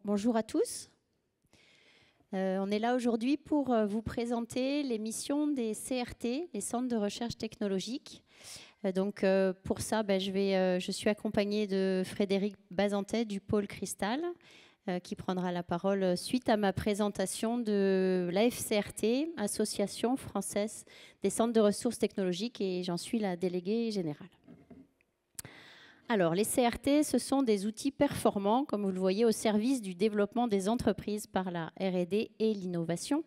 Bonjour à tous. On est là aujourd'hui pour vous présenter les missions des CRT, les centres de recherche technologique. Pour ça, je suis accompagnée de Frédéric Bazantet du pôle Cristal, qui prendra la parole suite à ma présentation de l'AFCRT, Association française des centres de ressources technologiques, et j'en suis la déléguée générale. Alors, les CRT, ce sont des outils performants, comme vous le voyez, au service du développement des entreprises par la R&D et l'innovation.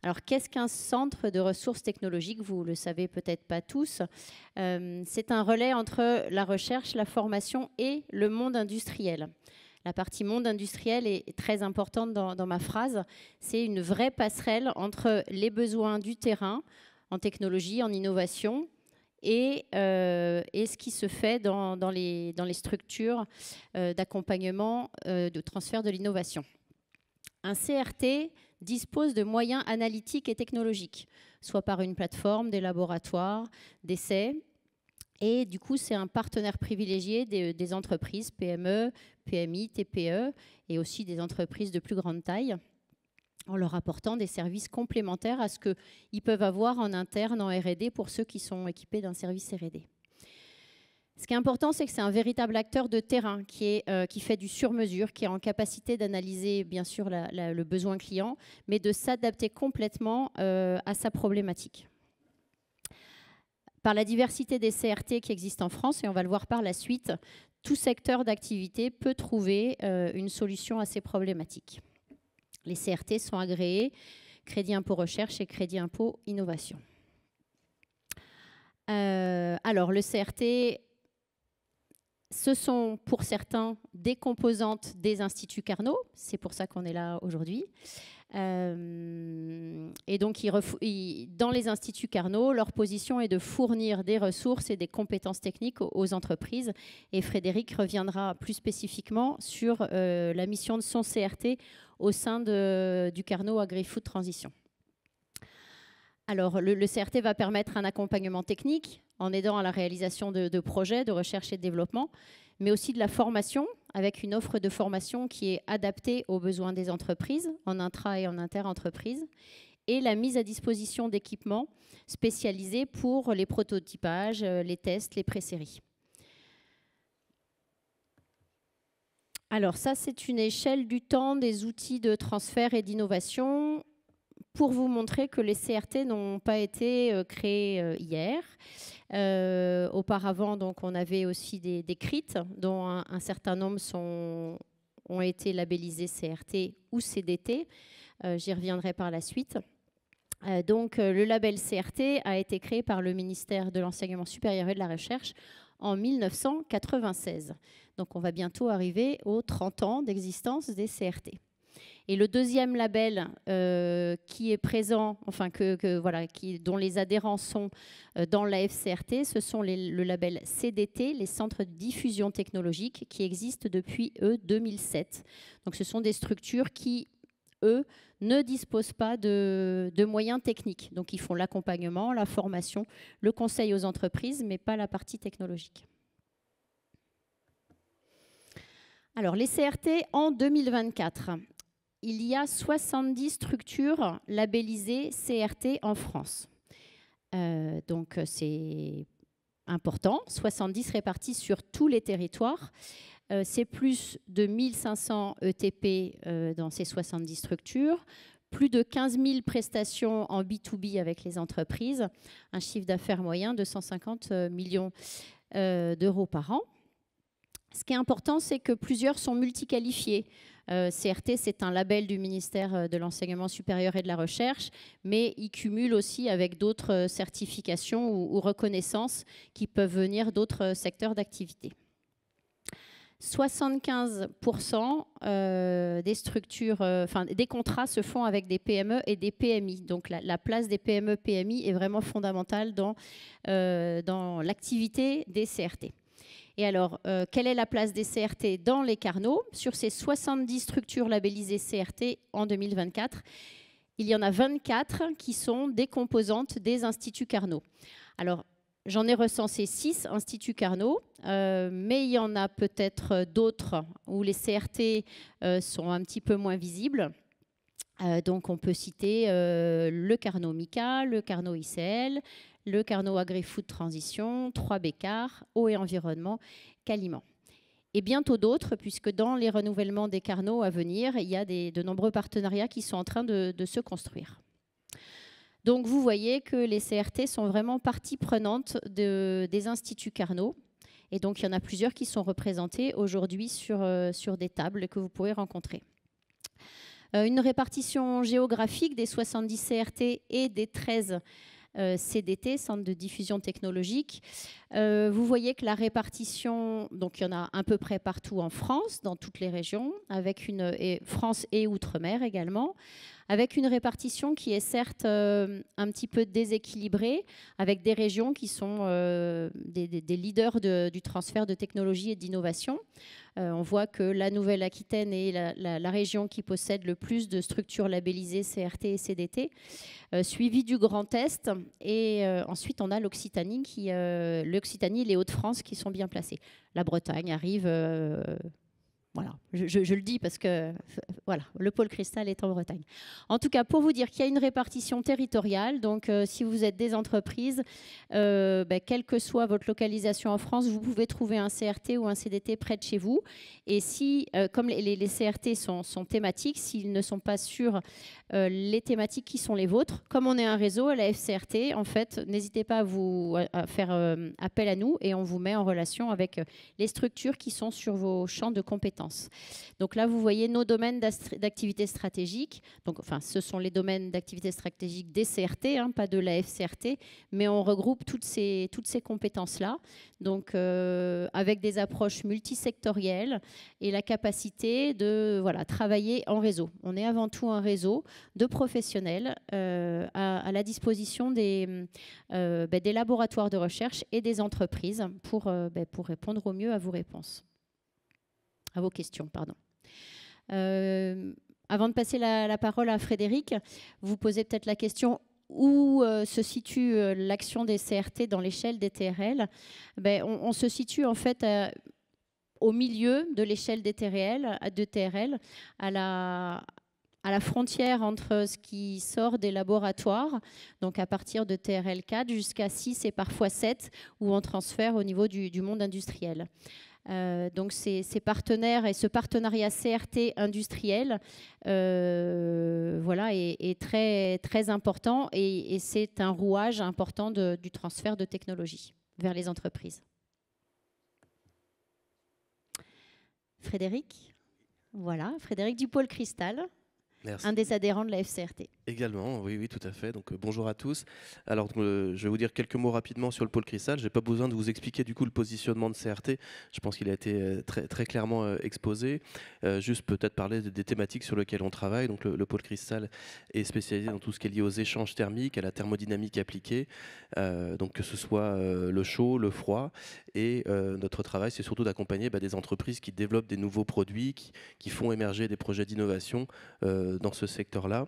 Alors, qu'est-ce qu'un centre de ressources technologiques? Vous le savez peut-être pas tous. C'est un relais entre la recherche, la formation et le monde industriel. La partie monde industriel est très importante dans ma phrase. C'est une vraie passerelle entre les besoins du terrain en technologie, en innovation, et ce qui se fait dans les structures d'accompagnement de transfert de l'innovation. Un CRT dispose de moyens analytiques et technologiques, soit par une plateforme, des laboratoires, d'essais. Et du coup, c'est un partenaire privilégié des entreprises PME, PMI, TPE et aussi des entreprises de plus grande taille, en leur apportant des services complémentaires à ce qu'ils peuvent avoir en interne en R&D pour ceux qui sont équipés d'un service R&D. Ce qui est important, c'est que c'est un véritable acteur de terrain qui fait du sur-mesure, qui est en capacité d'analyser bien sûr le besoin client, mais de s'adapter complètement à sa problématique. Par la diversité des CRT qui existent en France, et on va le voir par la suite, tout secteur d'activité peut trouver une solution à ces problématiques. Les CRT sont agréés Crédit Impôt Recherche et Crédit Impôt Innovation. Alors, le CRT, ce sont pour certains des composantes des instituts Carnot, c'est pour ça qu'on est là aujourd'hui. Et donc, dans les instituts Carnot, leur position est de fournir des ressources et des compétences techniques aux entreprises. Et Frédéric reviendra plus spécifiquement sur la mission de son CRT au sein du Carnot Agri-Food Transition. Alors, le CRT va permettre un accompagnement technique en aidant à la réalisation de projets de recherche et de développement, mais aussi de la formation, avec une offre de formation qui est adaptée aux besoins des entreprises, en intra- et en inter-entreprise, et la mise à disposition d'équipements spécialisés pour les prototypages, les tests, les pré-séries. Alors ça, c'est une échelle du temps des outils de transfert et d'innovation pour vous montrer que les CRT n'ont pas été créés hier. Auparavant, donc, on avait aussi des CRIT, dont un certain nombre ont été labellisés CRT ou CDT. J'y reviendrai par la suite. Le label CRT a été créé par le ministère de l'Enseignement supérieur et de la Recherche en 1996. Donc, on va bientôt arriver aux 30 ans d'existence des CRT. Et le deuxième label qui est présent, enfin dont les adhérents sont dans l'AFCRT, ce sont le label CDT, les centres de diffusion technologique, qui existent depuis 2007. Donc ce sont des structures qui, eux, ne disposent pas de moyens techniques. Donc ils font l'accompagnement, la formation, le conseil aux entreprises, mais pas la partie technologique. Alors les CRT en 2024. Il y a 70 structures labellisées CRT en France. Donc c'est important, 70 répartis sur tous les territoires. C'est plus de 1500 ETP dans ces 70 structures, plus de 15 000 prestations en B2B avec les entreprises, un chiffre d'affaires moyen de 150 millions d'euros par an. Ce qui est important, c'est que plusieurs sont multiqualifiés. CRT, c'est un label du ministère de l'Enseignement supérieur et de la Recherche, mais il cumule aussi avec d'autres certifications ou reconnaissances qui peuvent venir d'autres secteurs d'activité. 75% des structures, des contrats se font avec des PME et des PMI. Donc la place des PME, PMI est vraiment fondamentale dans l'activité des CRT. Et alors, quelle est la place des CRT dans les Carnot? Sur ces 70 structures labellisées CRT en 2024, il y en a 24 qui sont des composantes des instituts Carnot. Alors, j'en ai recensé 6 Instituts Carnot, mais il y en a peut-être d'autres où les CRT sont un petit peu moins visibles. Donc on peut citer le Carnot Mica, le Carnot ICL, le Carnot Agri-Food Transition, 3 Bécart, Eau et Environnement, Caliment. Et bientôt d'autres, puisque dans les renouvellements des Carnots à venir, il y a de nombreux partenariats qui sont en train de se construire. Donc vous voyez que les CRT sont vraiment partie prenante des instituts Carnot. Et donc il y en a plusieurs qui sont représentés aujourd'hui sur des tables que vous pourrez rencontrer. Une répartition géographique des 70 CRT et des 13 CDT, Centre de diffusion technologique. Vous voyez que la répartition, donc il y en a à peu près partout en France, dans toutes les régions, avec France et Outre-mer également, avec une répartition qui est certes un petit peu déséquilibrée, avec des régions qui sont des leaders du transfert de technologie et d'innovation. On voit que la Nouvelle-Aquitaine est la région qui possède le plus de structures labellisées CRT et CDT, suivi du Grand Est. Et ensuite, on a l'Occitanie, l'Occitanie et les Hauts-de-France qui sont bien placés. La Bretagne arrive... voilà, je le dis parce que voilà, le pôle cristal est en Bretagne. En tout cas, pour vous dire qu'il y a une répartition territoriale, donc si vous êtes des entreprises, quelle que soit votre localisation en France, vous pouvez trouver un CRT ou un CDT près de chez vous. Et si, comme les CRT sont thématiques, s'ils ne sont pas sur les thématiques qui sont les vôtres, comme on est un réseau à la FCRT, en fait, n'hésitez pas à faire appel à nous et on vous met en relation avec les structures qui sont sur vos champs de compétences. Donc là, vous voyez nos domaines d'activité stratégique. Donc, enfin, ce sont les domaines d'activité stratégique des CRT, hein, pas de la FCRT, mais on regroupe toutes ces compétences-là. Donc, avec des approches multisectorielles et la capacité de travailler en réseau. On est avant tout un réseau de professionnels à la disposition des laboratoires de recherche et des entreprises pour répondre au mieux à vos réponses. À vos questions, pardon. Avant de passer la parole à Frédéric, vous posez peut-être la question où se situe l'action des CRT dans l'échelle des TRL. On se situe en fait au milieu de l'échelle des TRL, à la frontière entre ce qui sort des laboratoires, donc à partir de TRL 4 jusqu'à 6 et parfois 7, où on transfère au niveau du monde industriel. Donc ces partenaires et ce partenariat CRT industriel est très, très important et c'est un rouage important du transfert de technologie vers les entreprises. Frédéric, voilà, Frédéric du pôle Cristal. Merci. Un des adhérents de la FCRT. Également, oui, tout à fait. Donc bonjour à tous. Alors je vais vous dire quelques mots rapidement sur le pôle cristal. Je n'ai pas besoin de vous expliquer du coup le positionnement de CRT. Je pense qu'il a été très, très clairement exposé. Juste peut-être parler des thématiques sur lesquelles on travaille. Donc le pôle cristal est spécialisé dans tout ce qui est lié aux échanges thermiques, à la thermodynamique appliquée. Donc que ce soit le chaud, le froid. Et notre travail, c'est surtout d'accompagner des entreprises qui développent des nouveaux produits, qui font émerger des projets d'innovation dans ce secteur-là.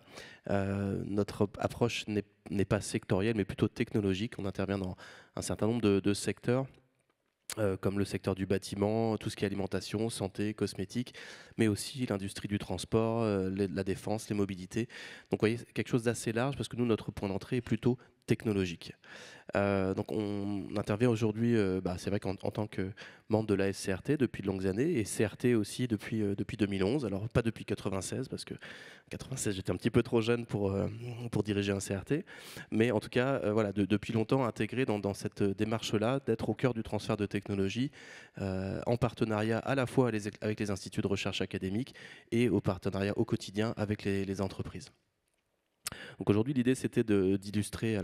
Notre approche n'est pas sectorielle, mais plutôt technologique. On intervient dans un certain nombre de secteurs, comme le secteur du bâtiment, tout ce qui est alimentation, santé, cosmétique, mais aussi l'industrie du transport, la défense, les mobilités. Donc vous voyez, quelque chose d'assez large, parce que nous, notre point d'entrée est plutôt technologique. Donc on intervient aujourd'hui, c'est vrai qu'en tant que membre de la FCRT depuis de longues années, et CRT aussi depuis 2011, alors pas depuis 96, parce que 96 j'étais un petit peu trop jeune pour diriger un CRT, mais en tout cas depuis longtemps intégré dans cette démarche-là, d'être au cœur du transfert de technologie, en partenariat à la fois avec les instituts de recherche académiques et au partenariat au quotidien avec les entreprises. Donc aujourd'hui, l'idée, c'était d'illustrer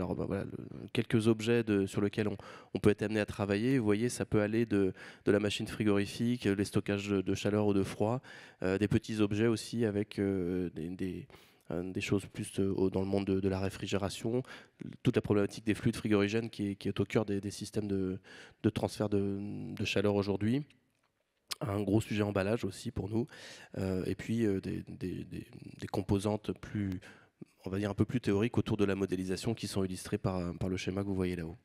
quelques objets sur lesquels on peut être amené à travailler. Vous voyez, ça peut aller de la machine frigorifique, les stockages de chaleur ou de froid, des petits objets aussi avec des choses plus dans le monde de la réfrigération, toute la problématique des fluides frigorigènes qui est au cœur des systèmes de transfert de chaleur aujourd'hui. Un gros sujet emballage aussi pour nous, et puis des composantes plus, on va dire un peu plus théoriques autour de la modélisation qui sont illustrées par le schéma que vous voyez là-haut.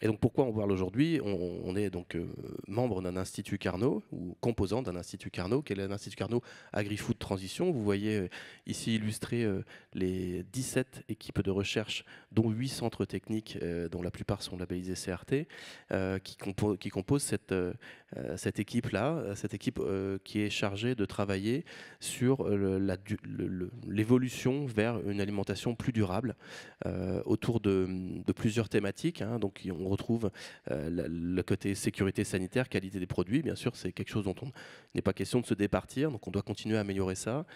Et donc pourquoi on parle aujourd'hui? On est donc membre d'un institut Carnot, ou composant d'un institut Carnot, qui est l'Institut Carnot Agri-Food Transition. Vous voyez ici illustré les 17 équipes de recherche, dont 8 centres techniques, dont la plupart sont labellisés CRT, qui composent cette équipe-là, cette équipe qui est chargée de travailler sur l'évolution vers une alimentation plus durable, autour de plusieurs thématiques, hein. Donc on retrouve le côté sécurité sanitaire, qualité des produits. Bien sûr, c'est quelque chose dont on n'est pas question de se départir, donc on doit continuer à améliorer ça.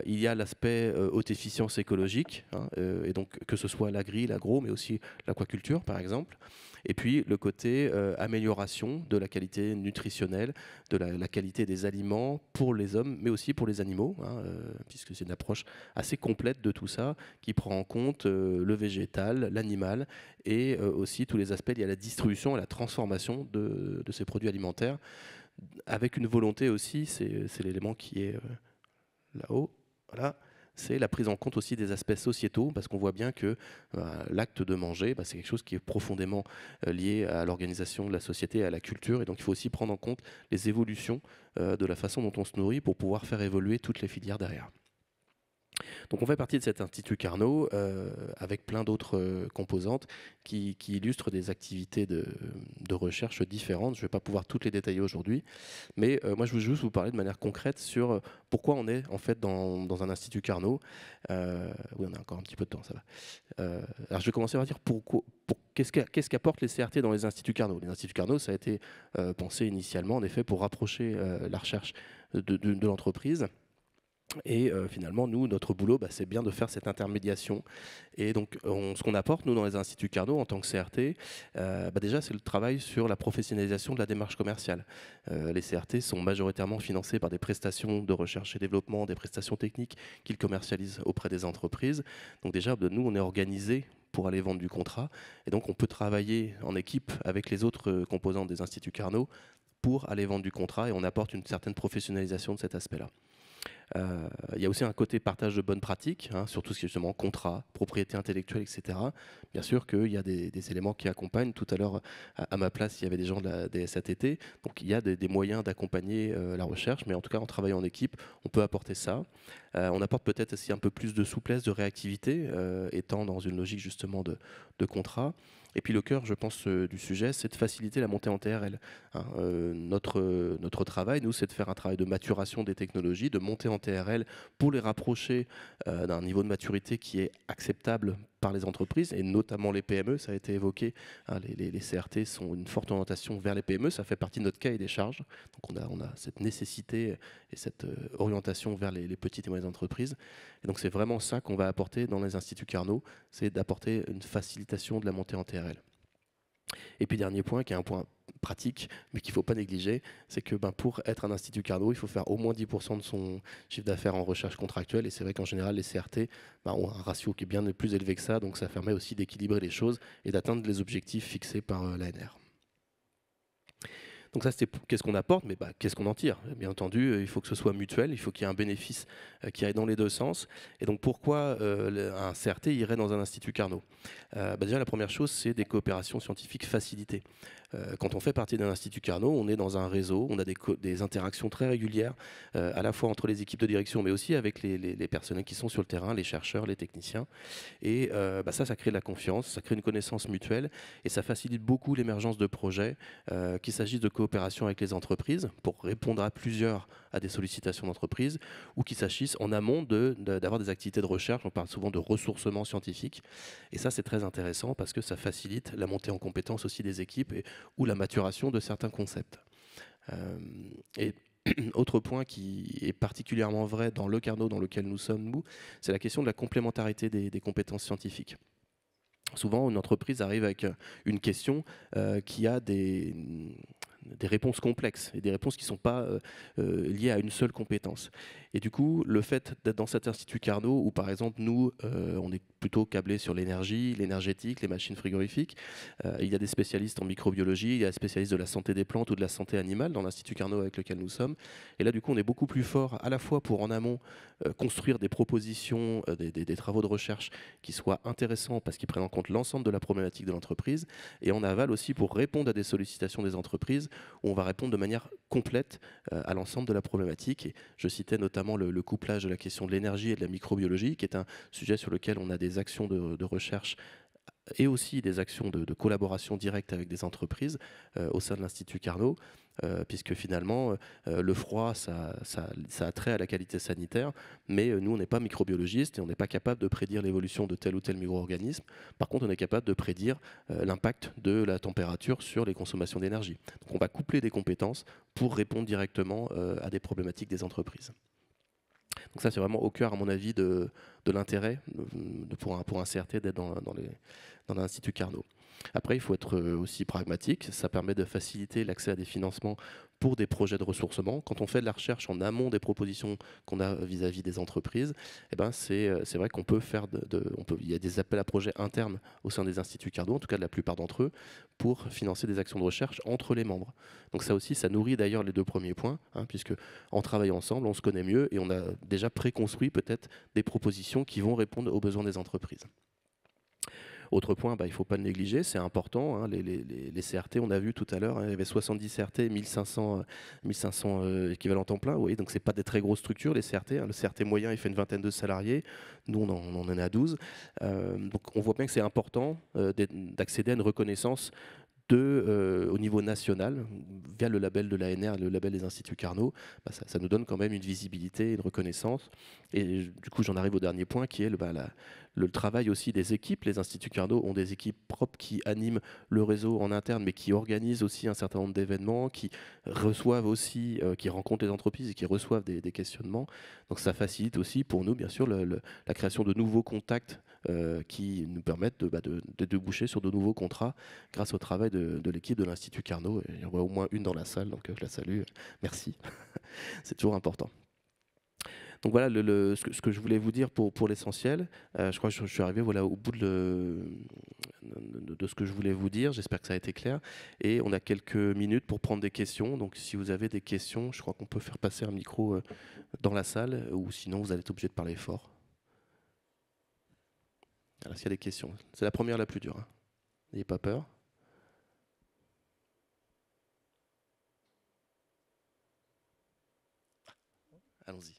Il y a l'aspect haute efficience écologique, hein, et donc que ce soit l'agri, l'agro, mais aussi l'aquaculture, par exemple. Et puis le côté amélioration de la qualité nutritionnelle, de la qualité des aliments pour les hommes, mais aussi pour les animaux, hein, puisque c'est une approche assez complète de tout ça, qui prend en compte le végétal, l'animal, et aussi tous les aspects liés à la distribution et la transformation de ces produits alimentaires, avec une volonté aussi, c'est l'élément qui est là-haut, voilà, c'est la prise en compte aussi des aspects sociétaux, parce qu'on voit bien que l'acte de manger, c'est quelque chose qui est profondément lié à l'organisation de la société et à la culture, et donc il faut aussi prendre en compte les évolutions de la façon dont on se nourrit pour pouvoir faire évoluer toutes les filières derrière. Donc on fait partie de cet institut Carnot avec plein d'autres composantes qui illustrent des activités de recherche différentes. Je ne vais pas pouvoir toutes les détailler aujourd'hui, mais moi je veux juste vous parler de manière concrète sur pourquoi on est en fait dans un institut Carnot. Oui, on a encore un petit peu de temps, ça va. Alors je vais commencer par dire qu'est-ce qu'apportent les CRT dans les instituts Carnot. Les instituts Carnot, ça a été pensé initialement en effet pour rapprocher la recherche de l'entreprise. Et finalement, nous, notre boulot, c'est bien de faire cette intermédiation. Et donc, ce qu'on apporte, nous, dans les instituts Carnot, en tant que CRT, déjà, c'est le travail sur la professionnalisation de la démarche commerciale. Les CRT sont majoritairement financés par des prestations de recherche et développement, des prestations techniques qu'ils commercialisent auprès des entreprises. Donc déjà, nous, on est organisés pour aller vendre du contrat. Et donc, on peut travailler en équipe avec les autres composants des instituts Carnot pour aller vendre du contrat, et on apporte une certaine professionnalisation de cet aspect-là. Il y a aussi un côté partage de bonnes pratiques, hein, sur tout ce qui est justement contrat, propriété intellectuelle, etc. Bien sûr qu'il y a des éléments qui accompagnent. Tout à l'heure, à ma place, il y avait des gens des SATT. Donc il y a des moyens d'accompagner la recherche, mais en tout cas, en travaillant en équipe, on peut apporter ça. On apporte peut-être aussi un peu plus de souplesse, de réactivité, étant dans une logique justement de contrat. Et puis le cœur, je pense, du sujet, c'est de faciliter la montée en TRL. Hein. Notre travail, nous, c'est de faire un travail de maturation des technologies, de monter en TRL pour les rapprocher d'un niveau de maturité qui est acceptable par les entreprises, et notamment les PME, ça a été évoqué. Hein, les CRT sont une forte orientation vers les PME, ça fait partie de notre cahier des charges. Donc on a cette nécessité et cette orientation vers les petites et moyennes entreprises. Et donc c'est vraiment ça qu'on va apporter dans les instituts Carnot, c'est d'apporter une facilitation de la montée en TRL. Et puis dernier point, qui est un point pratique, mais qu'il ne faut pas négliger, c'est que pour être un institut Carnot, il faut faire au moins 10% de son chiffre d'affaires en recherche contractuelle. Et c'est vrai qu'en général, les CRT ont un ratio qui est bien plus élevé que ça, donc ça permet aussi d'équilibrer les choses et d'atteindre les objectifs fixés par l'ANR. Donc ça, c'était qu'est-ce qu'on apporte, mais qu'est-ce qu'on en tire? Bien entendu, il faut que ce soit mutuel, il faut qu'il y ait un bénéfice qui aille dans les deux sens. Et donc pourquoi un CRT irait dans un institut Carnot? Déjà, la première chose, c'est des coopérations scientifiques facilitées. Quand on fait partie d'un institut Carnot, on est dans un réseau, on a des interactions très régulières, à la fois entre les équipes de direction, mais aussi avec les personnels qui sont sur le terrain, les chercheurs, les techniciens. Et ça crée de la confiance, ça crée une connaissance mutuelle, et ça facilite beaucoup l'émergence de projets, qu'il s'agisse de coopération avec les entreprises, pour répondre à des sollicitations d'entreprises, ou qu'il s'agisse en amont d'avoir des activités de recherche. On parle souvent de ressourcement scientifique, et ça c'est très intéressant parce que ça facilite la montée en compétence aussi des équipes ou la maturation de certains concepts. Et autre point qui est particulièrement vrai dans le Carnot dans lequel nous sommes, c'est la question de la complémentarité des compétences scientifiques. Souvent, une entreprise arrive avec une question qui a des réponses complexes et des réponses qui ne sont pas liées à une seule compétence. Et du coup, le fait d'être dans cet institut Carnot, où par exemple nous, on est plutôt câblés sur l'énergie, l'énergétique, les machines frigorifiques. Il y a des spécialistes en microbiologie, il y a des spécialistes de la santé des plantes ou de la santé animale dans l'Institut Carnot avec lequel nous sommes. Et là, du coup, on est beaucoup plus fort à la fois pour en amont construire des propositions, des travaux de recherche qui soient intéressants parce qu'ils prennent en compte l'ensemble de la problématique de l'entreprise, et en aval aussi pour répondre à des sollicitations des entreprises où on va répondre de manière complète à l'ensemble de la problématique. Et je citais notamment le couplage de la question de l'énergie et de la microbiologie, qui est un sujet sur lequel on a des actions de recherche et aussi des actions de collaboration directe avec des entreprises au sein de l'Institut Carnot, puisque finalement, le froid, ça a trait à la qualité sanitaire, mais nous, on n'est pas microbiologiste et on n'est pas capable de prédire l'évolution de tel ou tel micro-organisme. Par contre, on est capable de prédire l'impact de la température sur les consommations d'énergie. Donc, on va coupler des compétences pour répondre directement à des problématiques des entreprises. Donc ça, c'est vraiment au cœur, à mon avis, de l'intérêt pour un CRT d'être dans l'Institut Carnot. Après, il faut être aussi pragmatique. Ça permet de faciliter l'accès à des financements pour des projets de ressourcement. Quand on fait de la recherche en amont des propositions qu'on a vis-à-vis des entreprises, eh ben c'est vrai qu'on peut faire il y a des appels à projets internes au sein des instituts Carnot, en tout cas de la plupart d'entre eux, pour financer des actions de recherche entre les membres. Donc ça aussi, ça nourrit d'ailleurs les deux premiers points, puisque en travaillant ensemble, on se connaît mieux et on a déjà préconstruit peut-être des propositions qui vont répondre aux besoins des entreprises. Autre point, il ne faut pas le négliger, c'est important. Les CRT, on a vu tout à l'heure, il y avait 70 CRT, 1500 équivalents temps plein. Oui, donc ce n'est pas des très grosses structures, les CRT. Le CRT moyen, il fait une vingtaine de salariés. Nous, on en a 12. Donc on voit bien que c'est important d'accéder à une reconnaissance au niveau national, via le label de l'ANR, le label des Instituts Carnot. Ça nous donne quand même une visibilité, une reconnaissance. Et du coup, j'en arrive au dernier point, qui est le travail aussi des équipes. Les Instituts Carnot ont des équipes propres qui animent le réseau en interne, mais qui organisent aussi un certain nombre d'événements, qui reçoivent aussi, qui rencontrent les entreprises et qui reçoivent des questionnements. Donc ça facilite aussi pour nous, bien sûr, la création de nouveaux contacts qui nous permettent de déboucher sur de nouveaux contrats grâce au travail de l'équipe de l'Institut Carnot. Il y en a au moins une dans la salle, donc je la salue. Merci. C'est toujours important. Donc voilà ce que je voulais vous dire pour l'essentiel. Je crois que je suis arrivé au bout de ce que je voulais vous dire. J'espère que ça a été clair. Et on a quelques minutes pour prendre des questions. Donc si vous avez des questions, je crois qu'on peut faire passer un micro dans la salle, ou sinon vous allez être obligé de parler fort. Alors s'il y a des questions. C'est la première la plus dure. N'ayez pas peur. Allons-y.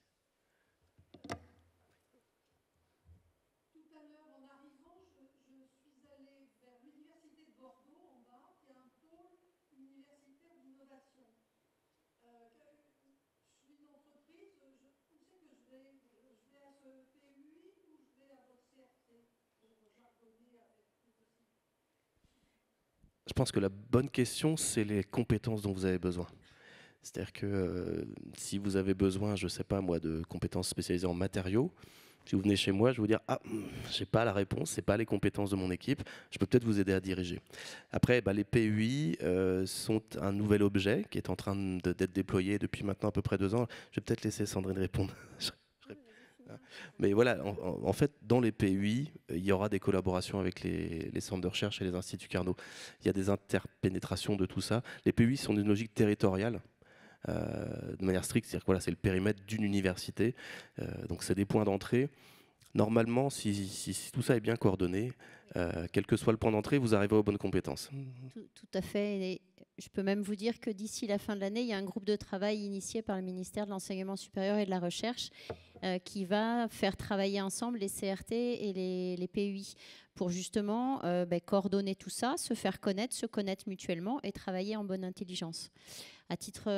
Je pense que la bonne question, c'est les compétences dont vous avez besoin. C'est-à-dire que si vous avez besoin, je ne sais pas moi, de compétences spécialisées en matériaux, si vous venez chez moi, je vais vous dire « Ah, je n'ai pas la réponse, ce n'est pas les compétences de mon équipe, je peux peut-être vous aider à diriger. » Après, les PUI sont un nouvel objet qui est en train d'être déployé depuis maintenant à peu près 2 ans. Je vais peut-être laisser Sandrine répondre. Mais voilà, en fait, dans les PUI, il y aura des collaborations avec les centres de recherche et les instituts Carnot. Il y a des interpénétrations de tout ça. Les PUI sont une logique territoriale, de manière stricte, c'est-à-dire que voilà, c'est le périmètre d'une université. Donc c'est des points d'entrée. Normalement, si tout ça est bien coordonné, quel que soit le point d'entrée, vous arrivez aux bonnes compétences. Tout à fait. Et je peux même vous dire que d'ici la fin de l'année, il y a un groupe de travail initié par le ministère de l'Enseignement supérieur et de la Recherche qui va faire travailler ensemble les CRT et les PUI pour justement coordonner tout ça, se faire connaître, se connaître mutuellement et travailler en bonne intelligence. À titre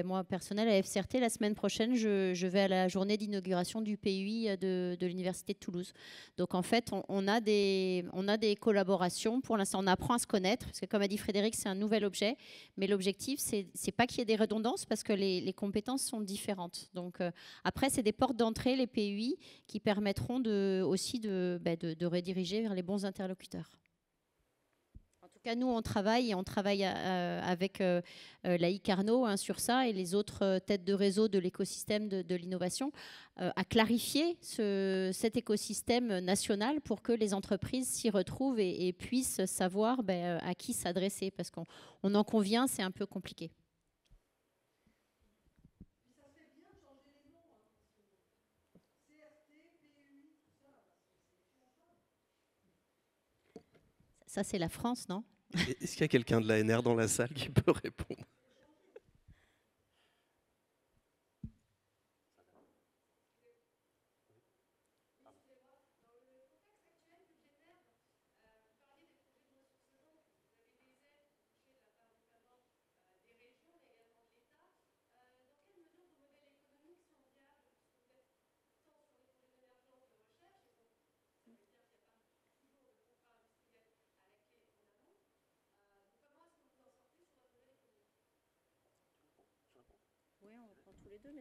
moi personnel, à FCRT, la semaine prochaine, je vais à la journée d'inauguration du PUI de l'Université de Toulouse. Donc en fait, on a des collaborations. Pour l'instant, on apprend à se connaître, parce que comme a dit Frédéric, c'est un nouvel objet. Mais l'objectif, c'est pas qu'il y ait des redondances, parce que les compétences sont différentes. Donc après, c'est des portes d'entrée, les PUI, qui permettront aussi de rediriger vers les bons interlocuteurs. En tout cas, nous, on travaille avec la Carnot sur ça et les autres têtes de réseau de l'écosystème de l'innovation à clarifier cet écosystème national pour que les entreprises s'y retrouvent et puissent savoir à qui s'adresser. Parce qu'on en convient, c'est un peu compliqué. Ça, c'est la France, non? Est-ce qu'il y a quelqu'un de l'ANR dans la salle qui peut répondre?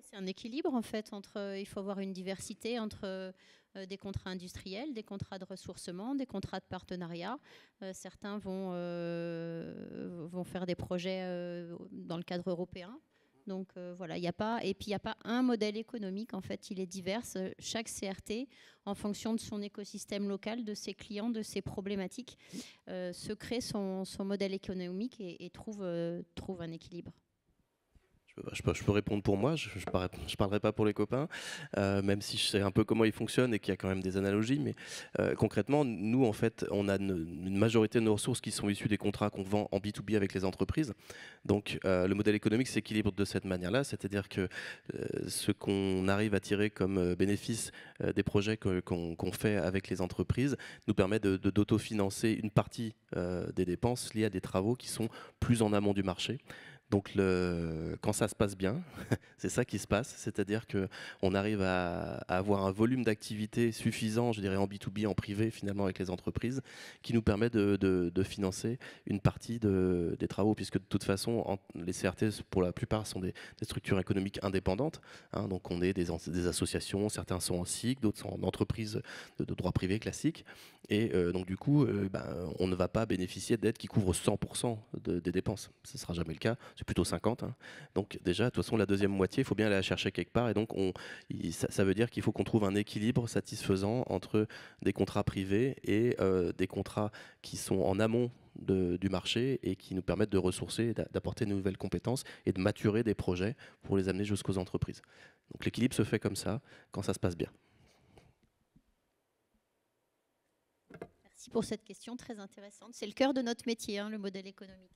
C'est un équilibre en fait entre, il faut avoir une diversité entre des contrats industriels, des contrats de ressourcement, des contrats de partenariat. Certains vont faire des projets dans le cadre européen. Donc voilà, il n'y a pas, et puis il n'y a pas un modèle économique, en fait, il est divers. Chaque CRT, en fonction de son écosystème local, de ses clients, de ses problématiques, se crée son modèle économique et trouve un équilibre. Je peux répondre pour moi, je ne parlerai pas pour les copains, même si je sais un peu comment ils fonctionnent et qu'il y a quand même des analogies. Mais concrètement, nous, en fait, on a une majorité de nos ressources qui sont issues des contrats qu'on vend en B2B avec les entreprises. Donc, le modèle économique s'équilibre de cette manière-là, c'est-à-dire que ce qu'on arrive à tirer comme bénéfice des projets qu'on fait avec les entreprises nous permet d'autofinancer une partie des dépenses liées à des travaux qui sont plus en amont du marché. Donc quand ça se passe bien, c'est ça qui se passe, c'est-à-dire qu'on arrive à avoir un volume d'activité suffisant, je dirais en B2B, en privé finalement avec les entreprises, qui nous permet de financer une partie des travaux, puisque de toute façon les CRT pour la plupart sont des structures économiques indépendantes, hein, donc on est des associations, certains sont en SIC, d'autres sont en entreprises de droit privé classique, et donc du coup on ne va pas bénéficier d'aides qui couvrent 100% des dépenses, ce ne sera jamais le cas. C'est plutôt 50. Hein. Donc déjà, de toute façon, la deuxième moitié, il faut bien aller la chercher quelque part. Et donc, ça veut dire qu'il faut qu'on trouve un équilibre satisfaisant entre des contrats privés et des contrats qui sont en amont du marché et qui nous permettent de ressourcer, d'apporter de nouvelles compétences et de maturer des projets pour les amener jusqu'aux entreprises. Donc l'équilibre se fait comme ça, quand ça se passe bien. Merci pour cette question très intéressante. C'est le cœur de notre métier, hein, le modèle économique.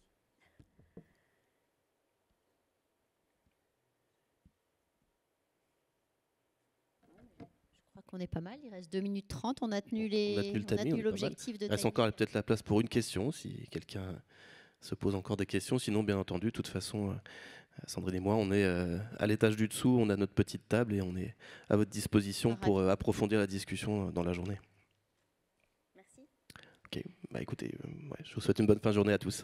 On est pas mal, il reste 2 minutes 30, on a tenu l'objectif de timing. Il reste encore peut-être la place pour une question, si quelqu'un se pose encore des questions. Sinon, bien entendu, de toute façon, Sandrine et moi, on est à l'étage du dessous, on a notre petite table et on est à votre disposition pour approfondir la discussion dans la journée. Merci. Ok, écoutez, je vous souhaite une bonne fin de journée à tous.